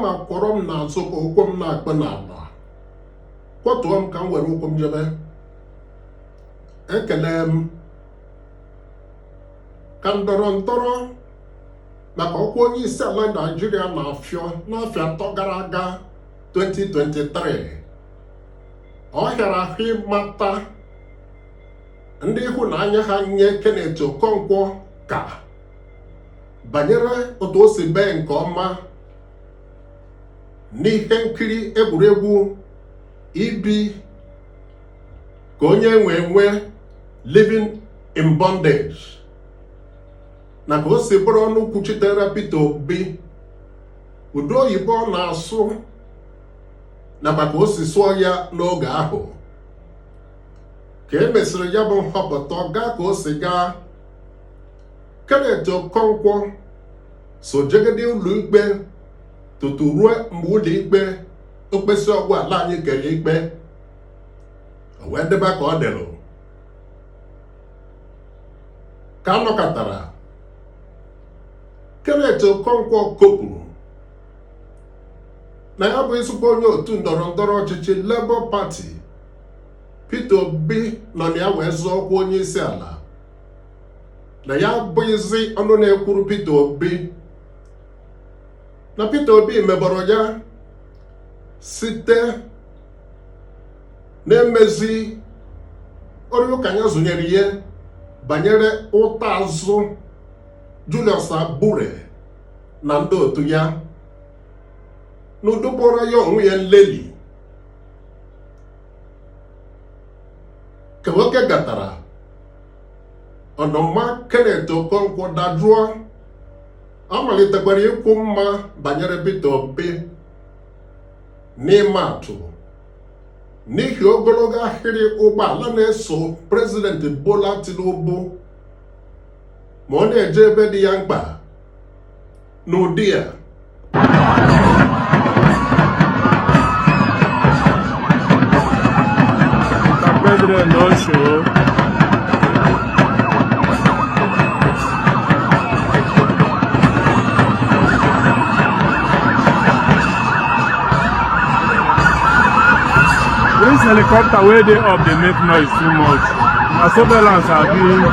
ma kwọrọ m n'azụ ka ụkwụ m na-akpụ n'ala, kwọtụọ m ka m were ụkwụ m jebe. Ekele m ka ndọrọ ndọrọ maka ọkwa onye isi ala Naịjirịa na-afịọ n'afọ 3 gara aga 2023, ọ hịara ahụ ịmata ndị ịhụnanya ha nye Kenneth Okonkwo ka banyere otu o si bee nke ọma n'ihe nkiri egwuregwu ibi ka onye nwe Living in Bondage, na ka o si bụrụ ọnụ kwuchitere Peter Obi ụdị oyibo ọ na-asụ nakwa ka o si sụọ ya n'oge ahụ. Ka e mesịrị ya bụ nhọpụta gaa ka o si gaa, Kenneth Okonkwo so jegede ụlọ ikpe tutu ruo mgbe ụlọ ikpe okpesi ọgwụ ala anyị kere ikpe, o wee debe ka ọ dịrị. Ka anọkọtara, Kenneth Okonkwo kopuru na ya bụ ezigbo onye otu ndọrọ ndọrọ ọchịchị Labour Party Peter Obi nọ na ya wee zụọ ọkwa onye isi ala, na ya abụghịzi ọnụ na-ekwuru Peter Obi, na Peter Obi mebọrọ ya site na-emezi ọrụ ụka ya zụnyere ihe banyere ụta azụ Julius Abure na ndị otu ya, n'udubụrụ ya onwe ya nleli. Ka nwoke gatara, ọnụma Kenneth Okonkwo dajụọ, ọ malitekwara ikwu mma banyere Peter Obi n'ime atụ n'ihi ogologo ahịrị ụgbọala na-eso President Bola Tinubu ma ọ na-eje ebe dị ya mkpa n'ụdị ya. President no show. This helicopter where they up, they make noise too much. Our surveillance are being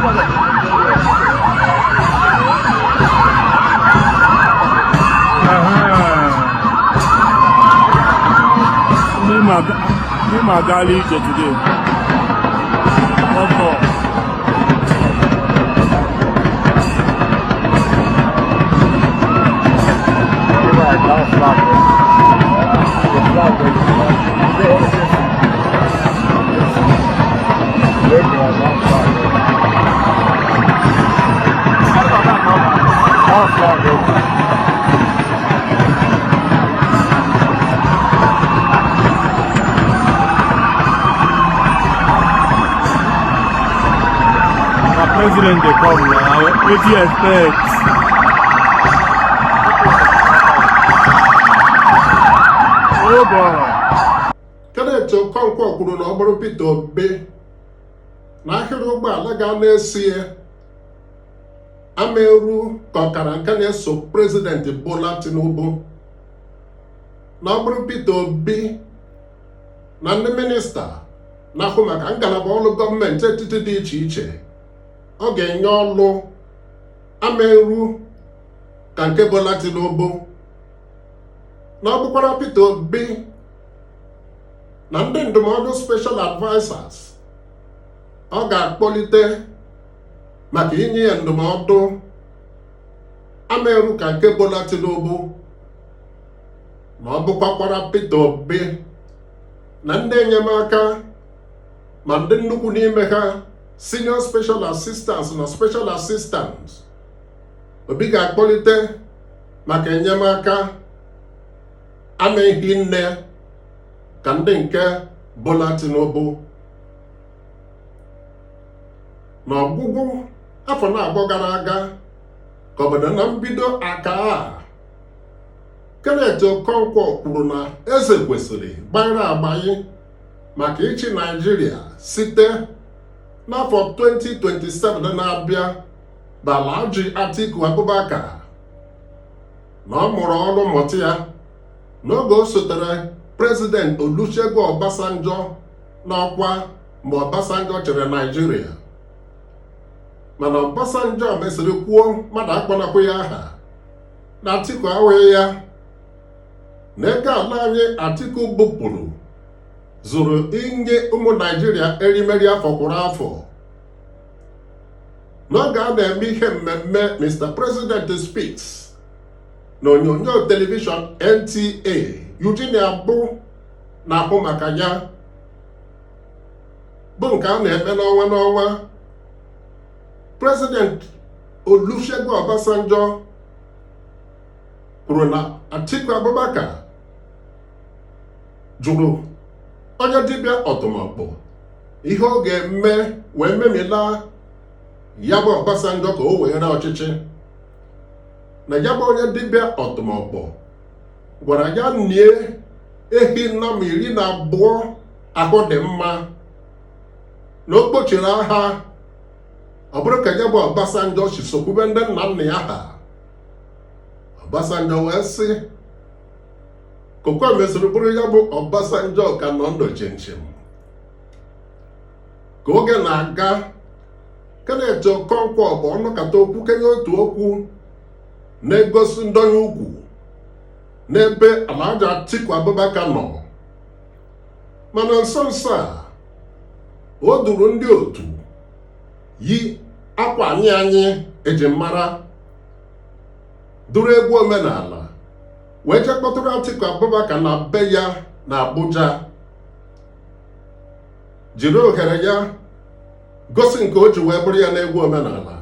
Magali today. President they come now, what do you expect? Oh boy. Kenneth Okonkwo kwuru na ọ bụrụ Peter Obi na ahịrị ụgbọala ga na-esi ama eru ka ọkara nke na-eso President Bola Tinubu, na ọ bụrụ Peter Obi na ndị minista na-ahụ maka ngalaba ọrụ gọọmenti etiti dị iche iche, ọ ga-enye ọlụ ama eru ka nke Bola Tinubu, na ọ bụkwara Peter Obi na ndị ndụmọdụ special advisers ọ ga-akpọlite maka inye ya ndụmọdụ ama eru ka nke Bola Tinubu, na ọ bụkwakwara Peter Obi na ndị enyemaka ma ndị nnukwu n'ime ha senior special assistants na special assistants Obi ga-akpọlite maka enyemaka amaghị nne ka ndị nke Bola Tinubu. N'ọgwụgwụ afọ na-abụọ gara aga ka obodo na mbido aka Kenneth Okonkwo kwuru na eze kwesịrị gbanyere agbaghị maka ịchị Naịjirịa site n'afọ 2027 na-abịa bụ Alhaji Atiku Abubakar, na ọ mụrụ ọrụ mmụta ya n'oge o sotere President Olusegun Obasanjo n'ọkwa mgbe Obasanjo chere Naijiria, mana Obasanjo mesịrị kwuo mmadụ akpọnakwa ya aha na Atiku awụghị ya na ego ala anyị Atiku bupụrụ zụrụ inye ụmụ Naijiria erimeri afọ kwụrụ afọ. N'oge a na-eme ihe mmemme Mr. President Speaks na onyonyo telivishọn NTA, Eugene Abu na-ahụ maka ya, bụ nke a na-eme n'ọnwa President Olusegun Obasanjo kwuru na Atiku Abubakar jụrụ onye dibịa ọtụmọkpọ ihe ọ ga-eme wee memila ya bụ Obasanjo ka o were ọchịchị, na ya bụ onye dibịa ọtụmọkpọ gwara ya nie ehi nnọm 12 ahụ dị mma na o kpochiri aha. Ọ bụrụ ka ya bụ Obasanjo si sokwube ndị nna nna ya ha. Obasanjo wee sị koko mesịrị bụrụ ya bụ Obasanjo ka nọ ndụ chinchin. Ka oge na-aga, Kenneth Okonkwo bụ ọnụkata okwu kenye otu okwu na-egosi ndonye ugwu n'ebe Alhaji Atiku Abubakar nọ, mana nso nso a o duru ndị otu yi akwa anyị eji mara, duru egwu omenala wee jee kpọtụrụ Atiku Abubakar na be ya na Abuja, jiri ohere ya gosi nke o ji wee bụrụ ya n'egwu omenala.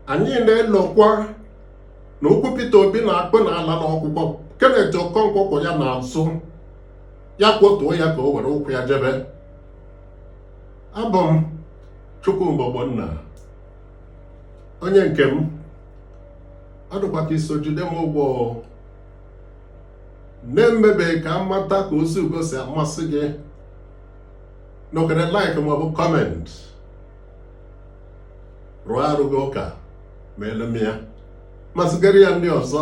Anyị na-elokwa na okwu Peter Obi na-akpụ n'ala n'ọgwụgwọ Kenneth Okonkwo kwụ ya n'azụ, ya kwotuo ya ka o were ụkwụ ya jebe. Abụ m Chukwuma Ogbonna, onye nke m. Ọ dịkwa ka iso jide m ụgwọ na-emebeghị ka mmata ka ozi ugo si amasị gị n'okere like maọbụ kọment rụọ arụ gị ụka ma ele m ya masịgara ya ndị ọzọ.